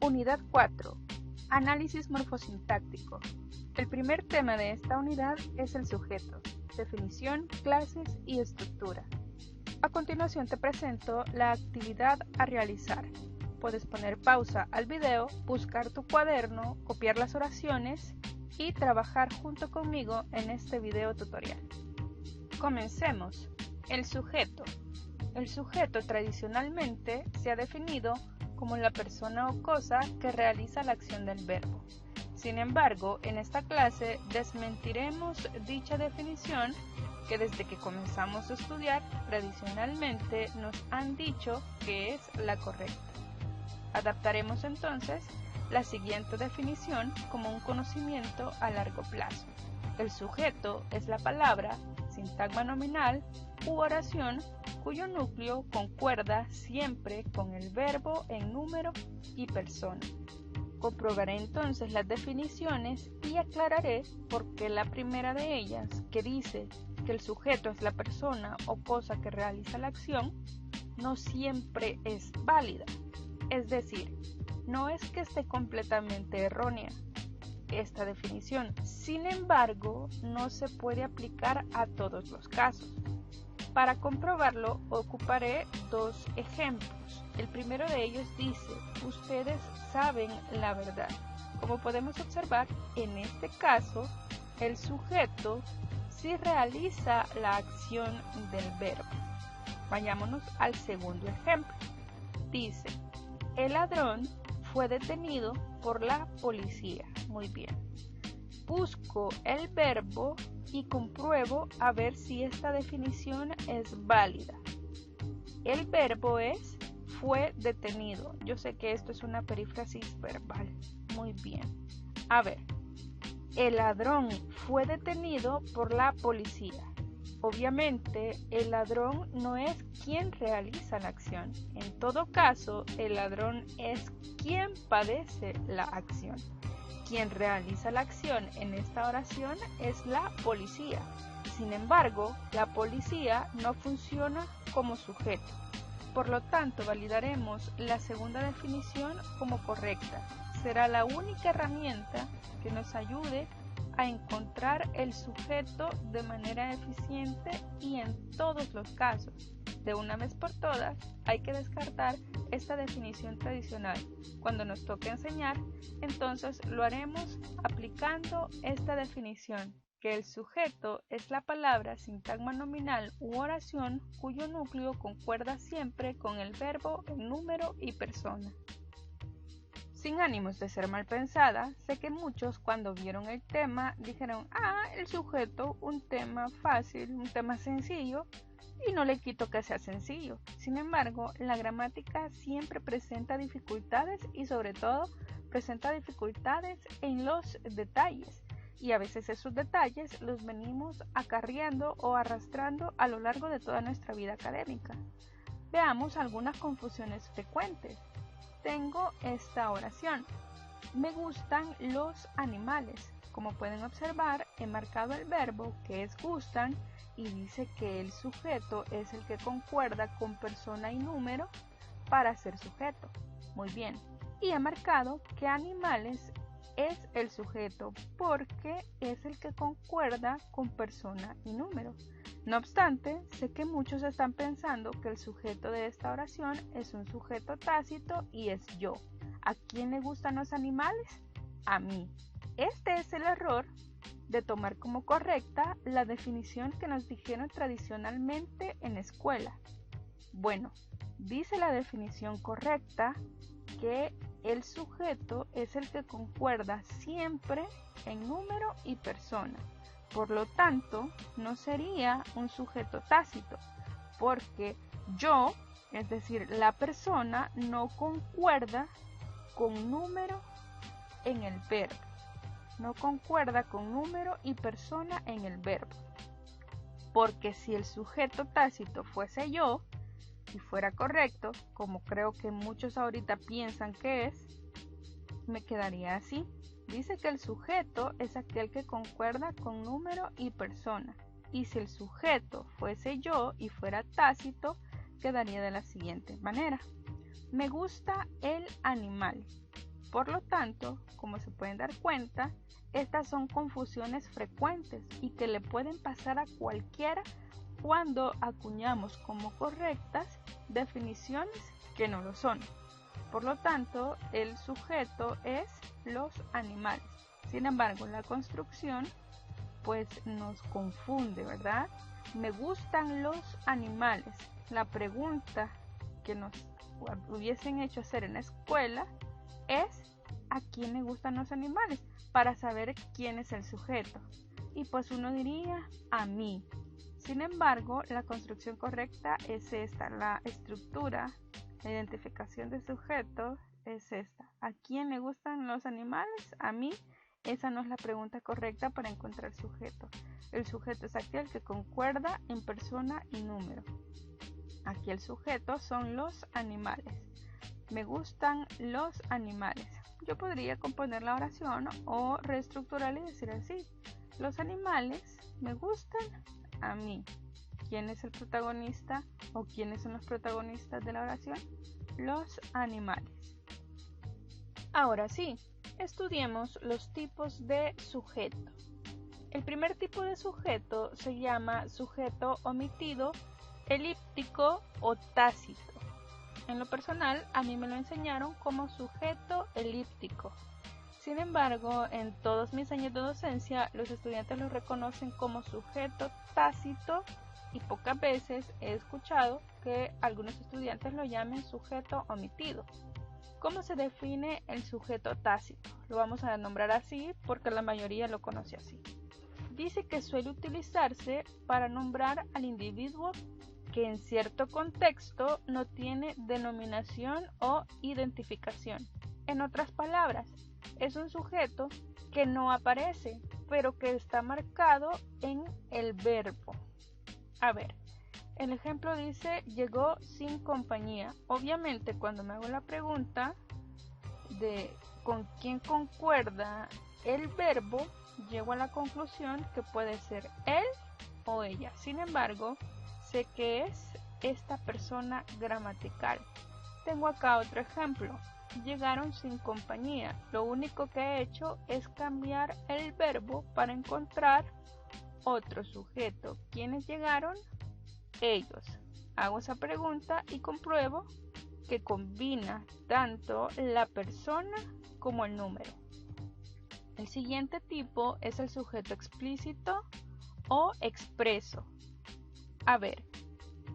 Unidad 4. Análisis morfosintáctico. El primer tema de esta unidad es el sujeto, definición, clases y estructura. A continuación te presento la actividad a realizar. Puedes poner pausa al video, buscar tu cuaderno, copiar las oraciones y trabajar junto conmigo en este video tutorial. Comencemos. El sujeto. El sujeto tradicionalmente se ha definido como la persona o cosa que realiza la acción del verbo. Sin embargo, en esta clase desmentiremos dicha definición que desde que comenzamos a estudiar tradicionalmente nos han dicho que es la correcta. Adaptaremos entonces la siguiente definición como un conocimiento a largo plazo. El sujeto es la palabra, sintagma nominal u oración cuyo núcleo concuerda siempre con el verbo en número y persona. Comprobaré entonces las definiciones y aclararé por qué la primera de ellas, que dice que el sujeto es la persona o cosa que realiza la acción, no siempre es válida. Es decir, no es que esté completamente errónea esta definición, sin embargo, no se puede aplicar a todos los casos. Para comprobarlo, ocuparé dos ejemplos. El primero de ellos dice, ustedes saben la verdad. Como podemos observar, en este caso, el sujeto sí realiza la acción del verbo. Vayámonos al segundo ejemplo. Dice, el ladrón fue detenido por la policía. Muy bien. Busco el verbo y compruebo a ver si esta definición es válida. El verbo es fue detenido. Yo sé que esto es una perífrasis verbal. Muy bien. A ver, el ladrón fue detenido por la policía. Obviamente, el ladrón no es quien realiza la acción. En todo caso, el ladrón es quien padece la acción. Quien realiza la acción en esta oración es la policía. Sin embargo, la policía no funciona como sujeto. Por lo tanto, validaremos la segunda definición como correcta. Será la única herramienta que nos ayude a encontrar el sujeto de manera eficiente y en todos los casos. De una vez por todas, hay que descartar esta definición tradicional. Cuando nos toque enseñar, entonces lo haremos aplicando esta definición, que el sujeto es la palabra, sintagma nominal u oración cuyo núcleo concuerda siempre con el verbo en número y persona. Sin ánimos de ser mal pensada, sé que muchos cuando vieron el tema dijeron, el sujeto, un tema fácil, un tema sencillo, y no le quito que sea sencillo. Sin embargo, la gramática siempre presenta dificultades y sobre todo presenta dificultades en los detalles. Y a veces esos detalles los venimos acarreando o arrastrando a lo largo de toda nuestra vida académica. Veamos algunas confusiones frecuentes. Tengo esta oración. Me gustan los animales. Como pueden observar, he marcado el verbo que es gustan y dice que el sujeto es el que concuerda con persona y número para ser sujeto. Muy bien. Y he marcado que animales es el sujeto porque es el que concuerda con persona y número. No obstante, sé que muchos están pensando que el sujeto de esta oración es un sujeto tácito y es yo. ¿A quién le gustan los animales? A mí. Este es el error de tomar como correcta la definición que nos dijeron tradicionalmente en escuela. Bueno, dice la definición correcta que el sujeto es el que concuerda siempre en número y persona. Por lo tanto, no sería un sujeto tácito, porque yo, es decir, la persona, no concuerda con número en el verbo. No concuerda con número y persona en el verbo. Porque si el sujeto tácito fuese yo, y fuera correcto, como creo que muchos ahorita piensan que es, me quedaría así. Dice que el sujeto es aquel que concuerda con número y persona. Y si el sujeto fuese yo y fuera tácito, quedaría de la siguiente manera. Me gusta el animal. Por lo tanto, como se pueden dar cuenta, estas son confusiones frecuentes y que le pueden pasar a cualquiera cuando acuñamos como correctas definiciones que no lo son. Por lo tanto, el sujeto es los animales. Sin embargo, la construcción pues nos confunde, ¿verdad? Me gustan los animales. La pregunta que nos hubiesen hecho hacer en la escuela es ¿a quién le gustan los animales? Para saber quién es el sujeto. Y pues uno diría a mí. Sin embargo, la construcción correcta es esta, la estructura, la identificación de sujeto es esta. ¿A quién le gustan los animales? A mí. Esa no es la pregunta correcta para encontrar sujeto. El sujeto es aquel que concuerda en persona y número. Aquí el sujeto son los animales. Me gustan los animales. Yo podría componer la oración o reestructurarla y decir así. Los animales me gustan a mí. ¿Quién es el protagonista o quiénes son los protagonistas de la oración? Los animales. Ahora sí, estudiemos los tipos de sujeto. El primer tipo de sujeto se llama sujeto omitido, elíptico o tácito. En lo personal, a mí me lo enseñaron como sujeto elíptico. Sin embargo, en todos mis años de docencia, los estudiantes lo reconocen como sujeto tácito y pocas veces he escuchado que algunos estudiantes lo llamen sujeto omitido. ¿Cómo se define el sujeto tácito? Lo vamos a nombrar así porque la mayoría lo conoce así. Dice que suele utilizarse para nombrar al individuo que en cierto contexto no tiene denominación o identificación. En otras palabras, es un sujeto que no aparece, pero que está marcado en el verbo. A ver, el ejemplo dice, llegó sin compañía. Obviamente, cuando me hago la pregunta de con quién concuerda el verbo, llego a la conclusión que puede ser él o ella. Sin embargo, sé que es esta persona gramatical. Tengo acá otro ejemplo. Llegaron sin compañía. Lo único que he hecho es cambiar el verbo para encontrar otro sujeto. ¿Quiénes llegaron? Ellos. Hago esa pregunta y compruebo que combina tanto la persona como el número. El siguiente tipo es el sujeto explícito o expreso. A ver,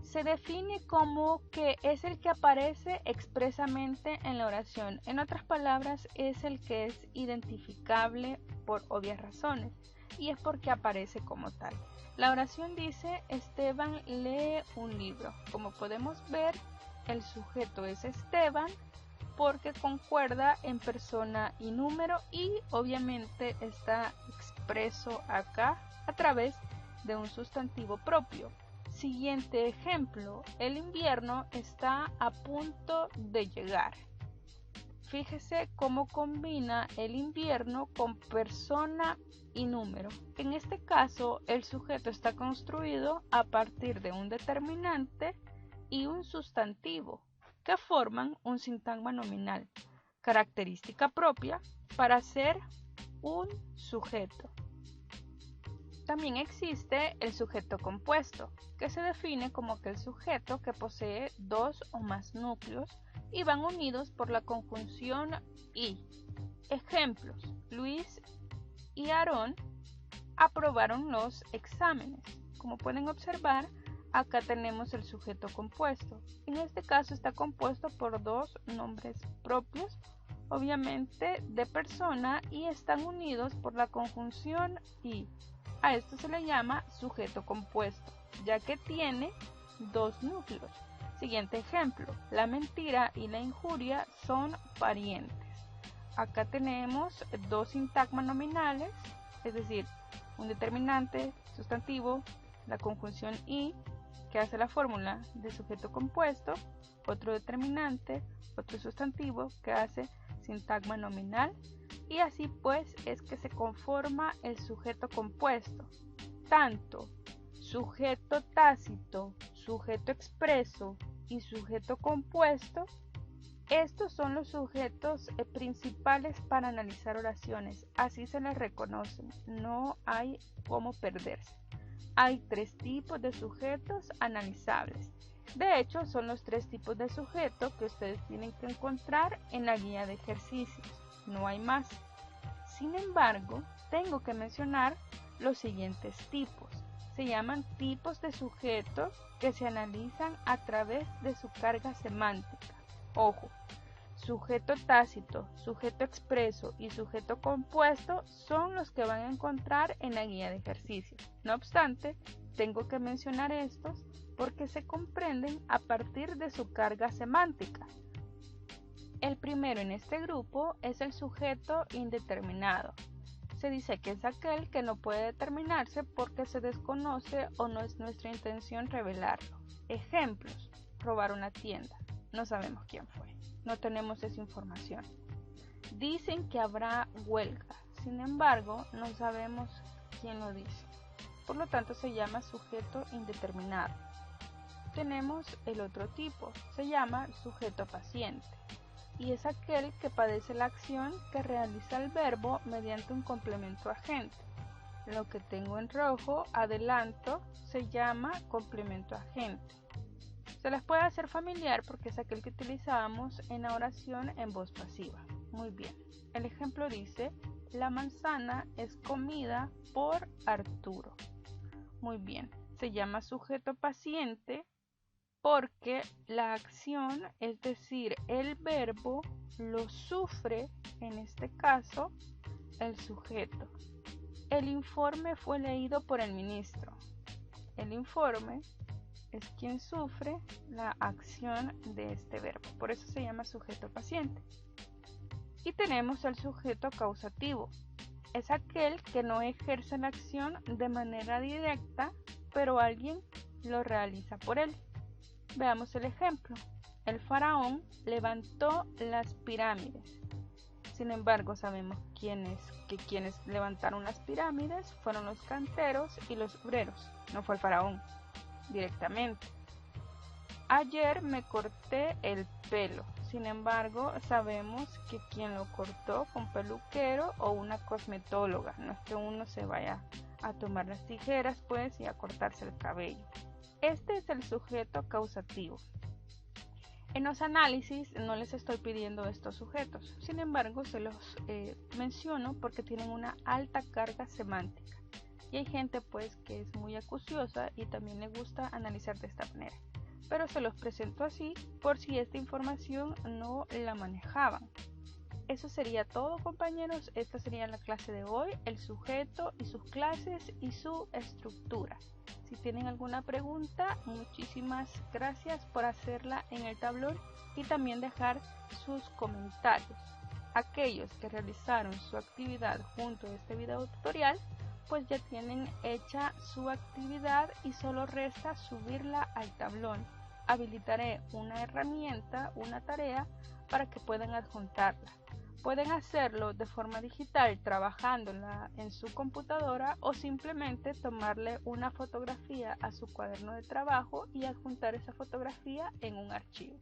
se define como que es el que aparece expresamente en la oración. En otras palabras, es el que es identificable por obvias razones y es porque aparece como tal. La oración dice, Esteban lee un libro. Como podemos ver, el sujeto es Esteban porque concuerda en persona y número y obviamente está expreso acá a través de un sustantivo propio. Siguiente ejemplo, el invierno está a punto de llegar. Fíjese cómo combina el invierno con persona y número. En este caso, el sujeto está construido a partir de un determinante y un sustantivo que forman un sintagma nominal, característica propia para ser un sujeto. También existe el sujeto compuesto, que se define como aquel sujeto que posee dos o más núcleos y van unidos por la conjunción y. Ejemplos: Luis y Aarón aprobaron los exámenes. Como pueden observar, acá tenemos el sujeto compuesto. En este caso está compuesto por dos nombres propios, obviamente de persona, y están unidos por la conjunción y. A esto se le llama sujeto compuesto, ya que tiene dos núcleos. Siguiente ejemplo, la mentira y la injuria son parientes. Acá tenemos dos sintagmas nominales, es decir, un determinante, sustantivo, la conjunción y, que hace la fórmula de sujeto compuesto, otro determinante, otro sustantivo, que hace sintagma nominal, y así pues es que se conforma el sujeto compuesto. Tanto sujeto tácito, sujeto expreso y sujeto compuesto Estos son los sujetos principales para analizar oraciones, así se les reconocen, no hay cómo perderse. Hay 3 tipos de sujetos analizables. De hecho, son los 3 tipos de sujeto que ustedes tienen que encontrar en la guía de ejercicios, no hay más. Sin embargo, tengo que mencionar los siguientes tipos. Se llaman tipos de sujetos que se analizan a través de su carga semántica. Ojo, sujeto tácito, sujeto expreso y sujeto compuesto son los que van a encontrar en la guía de ejercicios. No obstante, tengo que mencionar estos porque se comprenden a partir de su carga semántica. El primero en este grupo es el sujeto indeterminado. Se dice que es aquel que no puede determinarse porque se desconoce o no es nuestra intención revelarlo. Ejemplos: robar una tienda. No sabemos quién fue. No tenemos esa información. Dicen que habrá huelga. Sin embargo, no sabemos quién lo dice. Por lo tanto, se llama sujeto indeterminado. Tenemos el otro tipo. Se llama sujeto paciente. Y es aquel que padece la acción que realiza el verbo mediante un complemento agente. Lo que tengo en rojo, adelanto, se llama complemento agente. Se les puede hacer familiar porque es aquel que utilizamos en la oración en voz pasiva. Muy bien. El ejemplo dice: la manzana es comida por Arturo. Muy bien. Se llama sujeto paciente porque la acción, es decir, el verbo, lo sufre, en este caso, el sujeto. El informe fue leído por el ministro. El informe es quien sufre la acción de este verbo, por eso se llama sujeto paciente. Y tenemos el sujeto causativo. Es aquel que no ejerce la acción de manera directa, pero alguien lo realiza por él. Veamos el ejemplo. El faraón levantó las pirámides. Sin embargo, sabemos que quienes levantaron las pirámides fueron los canteros y los obreros, no fue el faraón directamente. Ayer me corté el pelo. Sin embargo, sabemos que quien lo cortó fue un peluquero o una cosmetóloga. No es que uno se vaya a tomar las tijeras pues y a cortarse el cabello. Este es el sujeto causativo. En los análisis no les estoy pidiendo estos sujetos, sin embargo se los menciono porque tienen una alta carga semántica y hay gente pues que es muy acuciosa y también le gusta analizar de esta manera, pero se los presento así por si esta información no la manejaban. Eso sería todo, compañeros. Esta sería la clase de hoy, el sujeto y sus clases y su estructura. Si tienen alguna pregunta, muchísimas gracias por hacerla en el tablón y también dejar sus comentarios. Aquellos que realizaron su actividad junto a este video tutorial, pues ya tienen hecha su actividad y solo resta subirla al tablón. Habilitaré una herramienta, una tarea, para que puedan adjuntarla. Pueden hacerlo de forma digital trabajándola en su computadora o simplemente tomarle una fotografía a su cuaderno de trabajo y adjuntar esa fotografía en un archivo.